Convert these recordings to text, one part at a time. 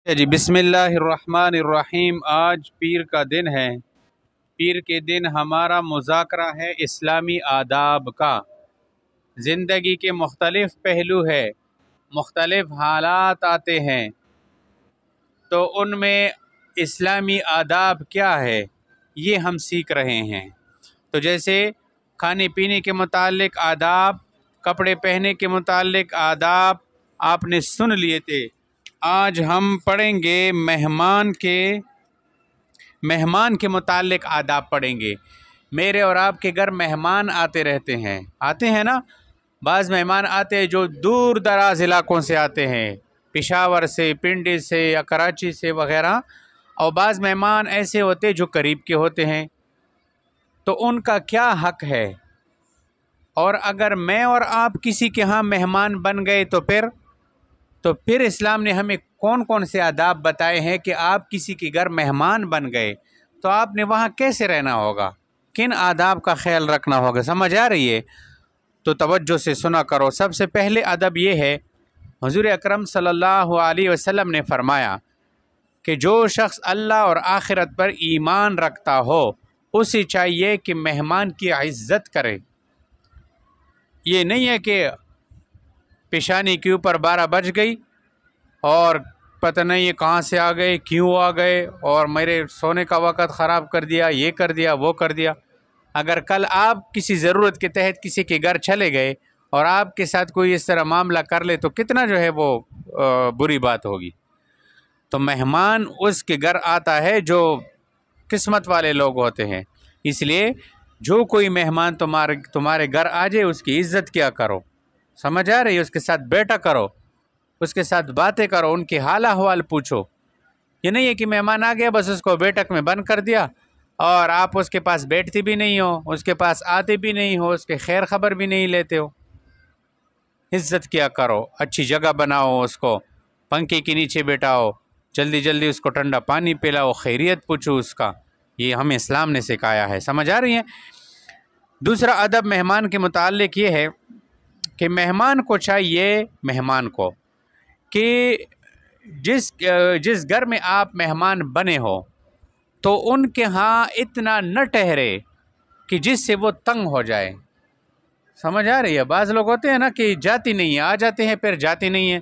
جی بسم اللہ الرحمن الرحیم۔ آج پیر کا دن ہے۔ پیر کے دن ہمارا مذاکرہ ہے اسلامی آداب کا۔ زندگی کے مختلف پہلو ہے، مختلف حالات آتے ہیں، تو ان میں اسلامی آداب کیا ہے یہ ہم سیکھ رہے ہیں۔ تو جیسے کھانے پینے کے متعلق آداب، کپڑے پہننے کے متعلق آداب آپ نے سن لیے تھے۔ آج ہم پڑھیں گے مہمان کے متعلق آداب پڑھیں گے۔ میرے اور آپ کے گھر مہمان آتے رہتے ہیں نا۔ بعض مہمان آتے ہیں جو دور دراز علاقوں سے آتے ہیں، پشاور سے، پنڈی سے یا کراچی سے وغیرہ، اور بعض مہمان ایسے ہوتے ہیں جو قریب کے ہوتے ہیں۔ تو ان کا کیا حق ہے؟ اور اگر میں اور آپ کسی کے ہاں مہمان بن گئے تو پھر اسلام نے ہمیں کون کون سے آداب بتائے ہیں کہ آپ کسی کے گھر مہمان بن گئے تو آپ نے وہاں کیسے رہنا ہوگا، کن آداب کا خیال رکھنا ہوگا؟ سمجھ آ رہی ہے؟ تو توجہ سے سنا کرو۔ سب سے پہلے ادب یہ ہے، حضور اکرم صلی اللہ علیہ وسلم نے فرمایا کہ جو شخص اللہ اور آخرت پر ایمان رکھتا ہو اسے چاہیے کہ مہمان کی عزت کرے۔ یہ نہیں ہے کہ پیشانی کے اوپر 12 بج گئی اور پتہ نہیں یہ کہاں سے آ گئے، کیوں آ گئے، اور میرے سونے کا وقت خراب کر دیا، یہ کر دیا، وہ کر دیا۔ اگر کل آپ کسی ضرورت کے تحت کسی کے گھر چلے گئے اور آپ کے ساتھ کوئی اس طرح معاملہ کر لے تو کتنا جو ہے وہ بری بات ہوگی۔ تو مہمان اس کے گھر آتا ہے جو قسمت والے لوگ ہوتے ہیں۔ اس لیے جو کوئی مہمان تمہارے گھر آ جائے اس کی عزت کیا کرو۔ سمجھ آ رہی ہے؟ اس کے ساتھ بیٹھا کرو، اس کے ساتھ باتیں کرو، ان کے حال احوال پوچھو۔ یہ نہیں ہے کہ مہمان آ گیا بس اس کو بیٹھک میں بند کر دیا اور آپ اس کے پاس بیٹھتے بھی نہیں ہو، اس کے پاس آتے بھی نہیں ہو، اس کے خیر خبر بھی نہیں لیتے ہو۔ عزت کیا کرو، اچھی جگہ بناؤ، اس کو پنکھے کے نیچے بیٹھاؤ، جلدی جلدی اس کو ٹھنڈا پانی پلاؤ، خیریت پوچھو اس کا۔ یہ ہمیں اسلام نے سکھایا ہے۔ سمجھ آ رہی ہے؟ دوسرا ادب مہمان کے متعلق یہ ہے کہ مہمان کو چاہیے کہ جس گھر میں آپ مہمان بنے ہو تو ان کے ہاں اتنا نہ ٹھہرے کہ جس سے وہ تنگ ہو جائے۔ سمجھ آ رہی ہے؟ بعض لوگ ہوتے ہیں نا کہ جاتی نہیں ہیں، آ جاتے ہیں پھر جاتے نہیں ہیں۔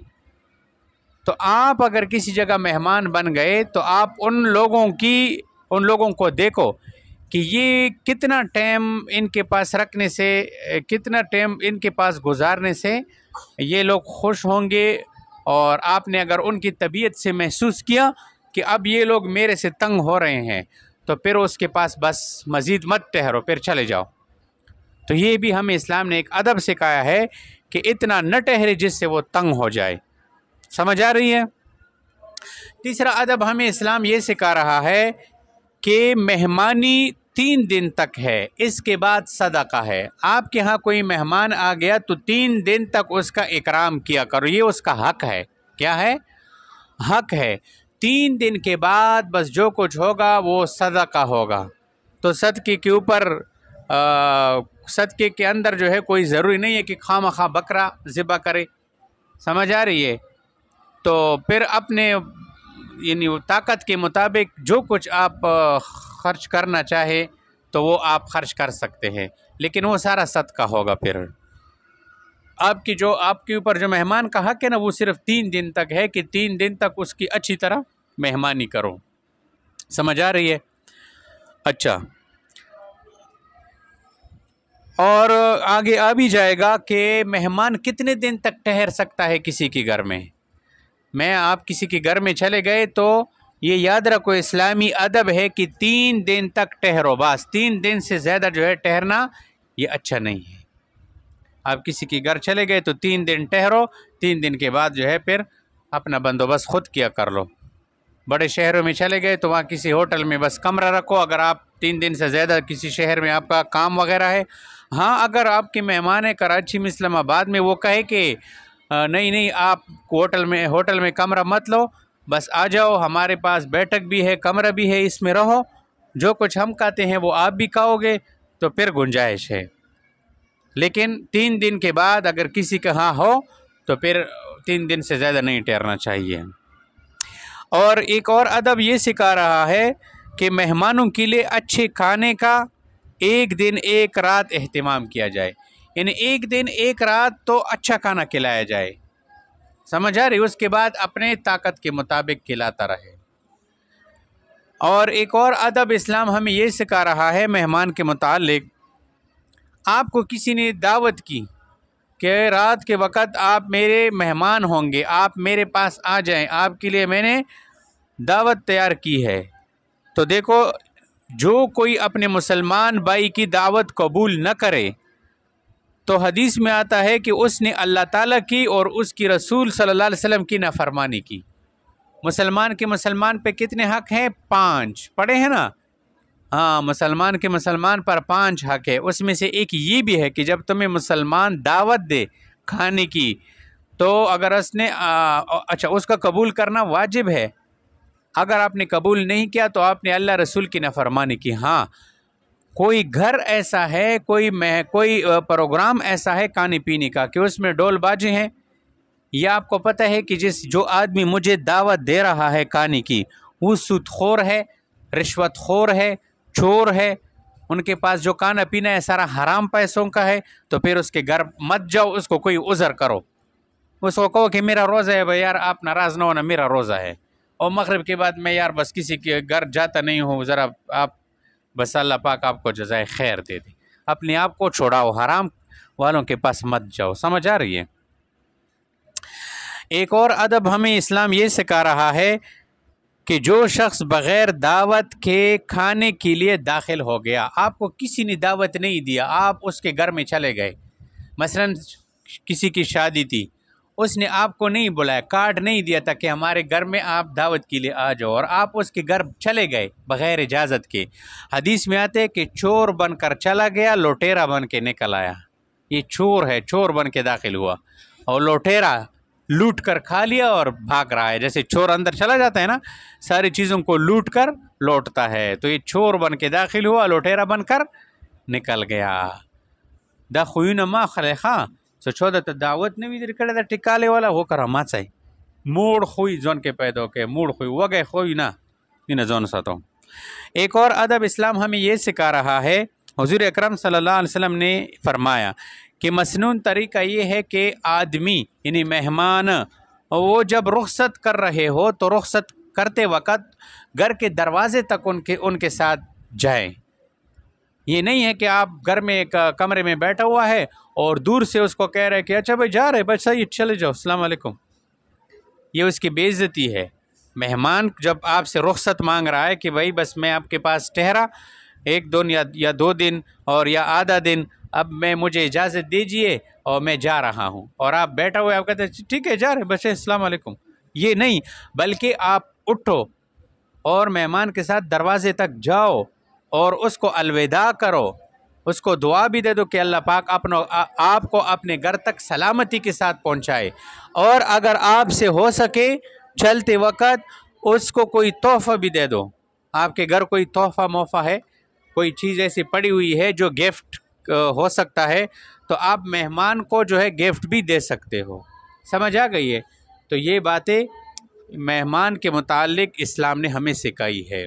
تو آپ اگر کسی جگہ مہمان بن گئے تو آپ ان لوگوں کو دیکھو کہ یہ کتنا ٹائم ان کے پاس رکھنے سے، کتنا ٹائم ان کے پاس گزارنے سے یہ لوگ خوش ہوں گے، اور آپ نے اگر ان کی طبیعت سے محسوس کیا کہ اب یہ لوگ میرے سے تنگ ہو رہے ہیں تو پھر اس کے پاس بس مزید مت ٹھہرو، پھر چلے جاؤ۔ تو یہ بھی ہمیں اسلام نے ایک ادب سکھایا ہے کہ اتنا نہ ٹھہرے جس سے وہ تنگ ہو جائے۔ سمجھ آ رہی ہے؟ تیسرا ادب ہمیں اسلام یہ سکھا رہا ہے کہ مہمانی 3 دن تک ہے، اس کے بعد صدقہ ہے۔ آپ کے ہاں کوئی مہمان آ گیا تو 3 دن تک اس کا اکرام کیا کرو، یہ اس کا حق ہے۔ کیا ہے؟ حق ہے۔ 3 دن کے بعد بس جو کچھ ہوگا وہ صدقہ ہوگا۔ تو صدقے کے اوپر صدقے کے اندر جو ہے کوئی ضروری نہیں ہے کہ خواہ مخواہ بکرا ذبح کرے۔ سمجھ آ رہی ہے؟ تو پھر اپنے طاقت کے مطابق جو کچھ آپ خرچ کرنا چاہے تو وہ آپ خرچ کر سکتے ہیں، لیکن وہ سارا صدقہ ہوگا۔ پھر آپ کے اوپر جو مہمان کا حق ہے نا وہ صرف 3 دن تک ہے کہ 3 دن تک اس کی اچھی طرح مہمانی کرو۔ سمجھ آ رہی ہے؟ اچھا، اور آگے آ بھی جائے گا کہ مہمان کتنے دن تک ٹھہر سکتا ہے کسی کے گھر میں۔ آپ کسی کے گھر میں چلے گئے تو یہ یاد رکھو اسلامی ادب ہے کہ 3 دن تک ٹھہرو، بس 3 دن سے زیادہ جو ہے ٹھہرنا یہ اچھا نہیں ہے۔ آپ کسی کے گھر چلے گئے تو 3 دن ٹھہرو، 3 دن کے بعد جو ہے پھر اپنا بندوبست خود کیا کر لو۔ بڑے شہروں میں چلے گئے تو وہاں کسی ہوٹل میں بس کمرہ رکھو، اگر آپ 3 دن سے زیادہ کسی شہر میں آپ کا کام وغیرہ ہے۔ ہاں، اگر آپ کے مہمان ہیں کراچی میں، اسلام آباد میں، وہ کہے کہ نہیں آپ ہوٹل میں کمرہ مت لو، بس آ جاؤ، ہمارے پاس بیٹھک بھی ہے، کمرہ بھی ہے، اس میں رہو، جو کچھ ہم کہتے ہیں وہ آپ بھی کہو گے، تو پھر گنجائش ہے۔ لیکن 3 دن کے بعد اگر کسی کا ہاں ہو تو پھر 3 دن سے زیادہ نہیں ٹھہرنا چاہیے۔ اور ایک اور ادب یہ سکھا رہا ہے کہ مہمانوں کے لیے اچھے کھانے کا ایک دن ایک رات اہتمام کیا جائے، یعنی ایک دن ایک رات تو اچھا کھانا کھلایا جائے، سمجھ آ رہی؟ اس کے بعد اپنے طاقت کے مطابق کھلاتا رہے۔ اور ایک اور ادب اسلام ہمیں یہ سکھا رہا ہے مہمان کے متعلق، آپ کو کسی نے دعوت کی کہ رات کے وقت آپ میرے مہمان ہوں گے، آپ میرے پاس آ جائیں، آپ کے لیے میں نے دعوت تیار کی ہے، تو دیکھو جو کوئی اپنے مسلمان بھائی کی دعوت قبول نہ کرے تو حدیث میں آتا ہے کہ اس نے اللہ تعالیٰ کی اور اس کی رسول صلی اللہ علیہ وسلم کی نافرمانی کی۔ مسلمان کے مسلمان پہ کتنے حق ہیں؟ 5 پڑھے ہیں نا؟ ہاں، مسلمان کے مسلمان پر 5 حق ہے، اس میں سے ایک یہ بھی ہے کہ جب تمہیں مسلمان دعوت دے کھانے کی تو اگر اس نے اچھا اس کا قبول کرنا واجب ہے، اگر آپ نے قبول نہیں کیا تو آپ نے اللہ رسول کی نافرمانی کی۔ ہاں، کوئی گھر ایسا ہے، کوئی پروگرام ایسا ہے کھانے پینے کا کہ اس میں ڈول باجے ہیں، یہ آپ کو پتہ ہے کہ جو آدمی مجھے دعوت دے رہا ہے کھانے کی وہ سود خور ہے، رشوت خور ہے، چور ہے، ان کے پاس جو کھانا پینا ہے سارا حرام پیسوں کا ہے، تو پھر اس کے گھر مت جاؤ، اس کو کوئی عذر کرو، اس کو کہو کہ میرا روزہ ہے بھائی، یار آپ ناراض نہ ہونا، میرا روزہ ہے، اور مغرب کے بعد میں یار بس کسی کے گھر جاتا نہیں ہوں، ذرا آپ بس اللہ پاک آپ کو جزائے خیر دے دے، اپنے آپ کو چھوڑاؤ، حرام والوں کے پاس مت جاؤ، سمجھ آ رہی ہے؟ ایک اور ادب ہمیں اسلام یہ سکھا رہا ہے کہ جو شخص بغیر دعوت کے کھانے کے لیے داخل ہو گیا، آپ کو کسی نے دعوت نہیں دیا، آپ اس کے گھر میں چلے گئے، مثلا کسی کی شادی تھی، اس نے آپ کو نہیں بلایا، کارڈ نہیں دیا تھا کہ ہمارے گھر میں آپ دعوت کے لیے آ جاؤ، اور آپ اس کے گھر چلے گئے بغیر اجازت کے، حدیث میں آتے کہ چور بن کر چلا گیا، لوٹیرا بن کے نکل آیا، یہ چور ہے، چور بن کے داخل ہوا، اور لوٹیرا لوٹ کر کھا لیا اور بھاگ رہا ہے، جیسے چور اندر چلا جاتا ہے نا، ساری چیزوں کو لوٹ کر لوٹتا ہے، تو یہ چور بن کے داخل ہوا، لوٹیرا بن کر نکل گیا۔ دا خویونه ما خلی ښه څه چو درته دعوت نه وي در کړی دا ټکالی والا وکړه ماڅی موړ خوی ځون کې پیدا کوي، موړ خوی وږی خوی نه دینه ځان ساتو۔ ایک اور ادب اسلام ہمیں یہ سکھا رہا ہے، حضور اکرم صلی اللہ علیہ وسلم نے فرمایا کہ مسنون طریقہ یہ ہے کہ آدمی یعنی مہمان وہ جب رخصت کر رہے ہو تو رخصت کرتے وقت گھر کے دروازے تک ان کے ساتھ جائیں، یہ نہیں ہے کہ آپ گھر میں ایک کمرے میں بیٹھا ہوا ہے اور دور سے اس کو کہہ رہے کہ اچھا بھائی جا رہے بس صحیح چلے جاؤ السلام علیکم، یہ اس کی بے عزتی ہے۔ مہمان جب آپ سے رخصت مانگ رہا ہے کہ بھائی بس میں آپ کے پاس ٹھہرا 1 دن یا 2 دن اور یا آدھا دن، اب مجھے اجازت دیجئے اور میں جا رہا ہوں، اور آپ بیٹھا ہوئے آپ کہتے ہیں ٹھیک ہے جا رہے بچے السلام علیکم، یہ نہیں، بلکہ آپ اٹھو اور مہمان کے ساتھ دروازے تک جاؤ اور اس کو الوداع کرو، اس کو دعا بھی دے دو کہ اللہ پاک آپ کو اپنے گھر تک سلامتی کے ساتھ پہنچائے، اور اگر آپ سے ہو سکے چلتے وقت اس کو کوئی تحفہ بھی دے دو، آپ کے گھر کوئی تحفہ ہے، کوئی چیز ایسی پڑی ہوئی ہے جو گفٹ ہو سکتا ہے، تو آپ مہمان کو جو ہے گفٹ بھی دے سکتے ہو، سمجھ آ گئی ہے؟ تو یہ باتیں مہمان کے متعلق اسلام نے ہمیں سکھائی ہے۔